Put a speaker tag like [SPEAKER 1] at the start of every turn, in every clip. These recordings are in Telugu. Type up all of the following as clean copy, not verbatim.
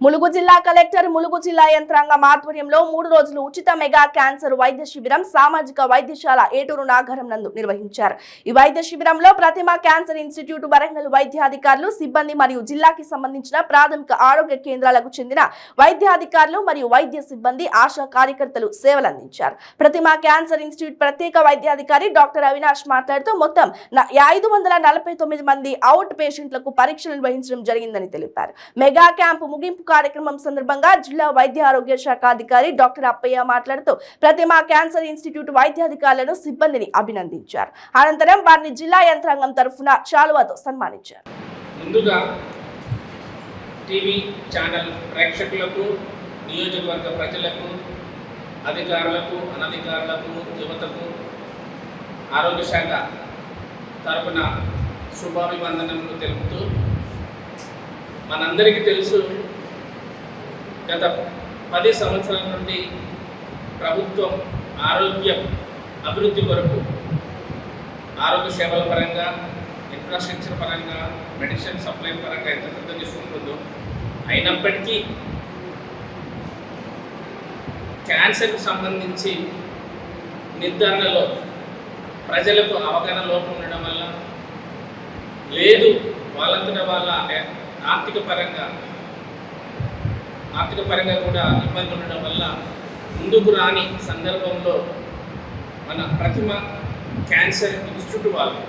[SPEAKER 1] ములుగు జిల్లా కలెక్టర్ ములుగు జిల్లా యంత్రాంగం ఆధ్వర్యంలో 3 రోజులు ఉచిత మెగా క్యాన్సర్ వైద్య శిబిరం సామాజిక వైద్యశాల ఏటూరు నాగరం నందు నిర్వహించారు। ఈ వైద్య శిబిరంలో ప్రతిమ క్యాన్సర్ ఇన్స్టిట్యూట్ వరంగల్ వైద్యాధికారులు సిబ్బంది మరియు జిల్లాకి సంబంధించిన ప్రాథమిక ఆరోగ్య కేంద్రాలకు చెందిన వైద్యాధికారులు మరియు వైద్య సిబ్బంది ఆశా కార్యకర్తలు సేవలు అందించారు। ప్రతిమ క్యాన్సర్ ఇన్స్టిట్యూట్ ప్రత్యేక వైద్యాధికారి డాక్టర్ అవినాష్ మాట్లాడుతూ మొత్తం 549 మంది అవుట్ పేషెంట్లకు పరీక్షలు నిర్వహించడం జరిగిందని తెలిపారు। మెగా క్యాంప్ ముగింపు కార్యక్రమం సందర్భంగా జిల్లా వైద్య ఆరోగ్య శాఖ అధికారి డాక్టర్ అప్పయ్య మాట్లాడుతూ ప్రతిమ క్యాన్సర్ ఇన్స్టిట్యూట్ వైద్యాధికారులను సిబ్బందిని అభినందించారు। అనంతరం వారిని జిల్లా యంత్రాంగం తరఫున శాలువాతో సన్మానించారు।
[SPEAKER 2] ముందుగా టీవీ ఛానల్ ప్రేక్షకులకు, నియోజకవర్గ ప్రజలకు, అధికారులకు, అనధికారులకు, యువతకు ఆరోగ్య శాఖ తరఫున శుభాభివందనలు తెలుపుతూ, మనందరికీ తెలుసు గత 10 సంవత్సరాల నుండి ప్రభుత్వం ఆరోగ్య అభివృద్ధి కొరకు ఆరోగ్య సేవల పరంగా, ఇన్ఫ్రాస్ట్రక్చర్ పరంగా, మెడిసిన్ సప్లై పరంగా ఎంత శ్రద్ధ తీసుకుంటుందో, అయినప్పటికీ క్యాన్సర్కు సంబంధించి నిర్ధారణలో ప్రజలకు అవగాహన లోపం ఉండడం వల్ల, లేదు వాళ్ళంతటా వాళ్ళ ఆర్థిక పరంగా కూడా ఇబ్బంది ఉండడం వల్ల ముందుకు రాని సందర్భంలో మన ప్రతిమ క్యాన్సర్ ఇన్స్టిట్యూట్ వాళ్ళు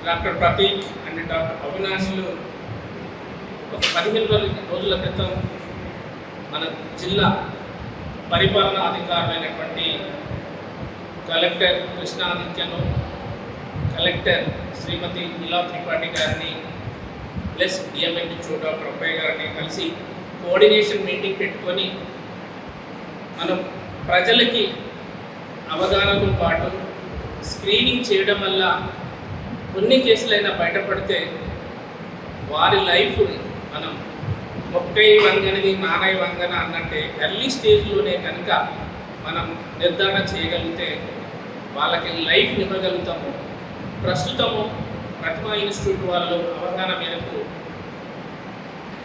[SPEAKER 2] డాక్టర్ ప్రతీక్ అండ్ డాక్టర్ అవినాష్లు ఒక 15 రోజుల క్రితం మన జిల్లా పరిపాలనా అధికారులైనటువంటి కలెక్టర్ కృష్ణాదిత్యను, కలెక్టర్ శ్రీమతి ఇలా త్రిపాఠి గారిని ప్లస్ డిఎంహెచ్ఓ డాక్టర్ అప్పయ్య గారిని కలిసి కోఆర్డినేషన్ మీటింగ్ పెట్టుకొని మనం ప్రజలకి అవగాహనతో పాటు స్క్రీనింగ్ చేయడం వల్ల కొన్ని కేసులైనా బయటపడితే వారి లైఫ్ మనం మొక్కై వంగనిది నానై వంగన అన్నట్టే ఎర్లీ స్టేజ్లోనే కనుక మనం నిర్ధారణ చేయగలిగితే వాళ్ళకి లైఫ్ ఇవ్వగలుగుతాము। ప్రస్తుతము ప్రతిమ ఇన్స్టిట్యూట్ వాళ్ళు అవగాహన మేరకు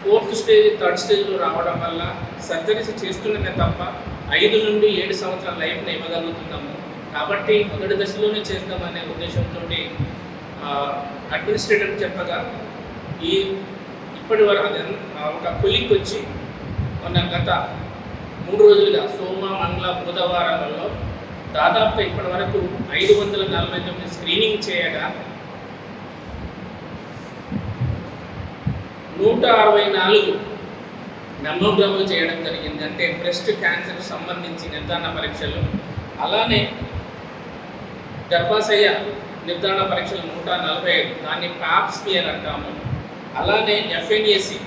[SPEAKER 2] 4th స్టేజ్ 3rd స్టేజ్లో రావడం వల్ల సర్జరీస్ చేస్తున్నదే తప్ప 5 నుండి 7 సంవత్సరాల లైఫ్ని ఇవ్వగలుగుతున్నాము। కాబట్టి మొదటి దశలోనే చేద్దామనే ఉద్దేశంతో అడ్మినిస్ట్రేటర్ చెప్పగా ఇప్పటి వరకు ఒక కొలిక్ వచ్చి గత 3 రోజులుగా సోమ, మంగళ, బుధవారాలలో దాదాపుగా ఇప్పటి వరకు 549 స్క్రీనింగ్ చేయగా 164 మెమోగ్రాములు చేయడం జరిగింది। అంటే బ్రెస్ట్ క్యాన్సర్ సంబంధించి నిర్ధారణ పరీక్షలు, అలానే గర్భాశయ నిర్ధారణ పరీక్షలు 145, దాన్ని పాప్ స్మియర్ అంటాము। అలానే ఎఫ్ఎన్ఏసి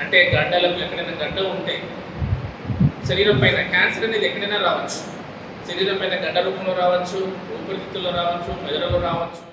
[SPEAKER 2] అంటే గడ్డలకు ఎక్కడైనా గడ్డ ఉంటే శరీరం పైన క్యాన్సర్ అనేది ఎక్కడైనా రావచ్చు, శరీరం పైన గడ్డ రూపంలో రావచ్చు, ఊపిరితిత్తుల్లో రావచ్చు, మెదడులో రావచ్చు।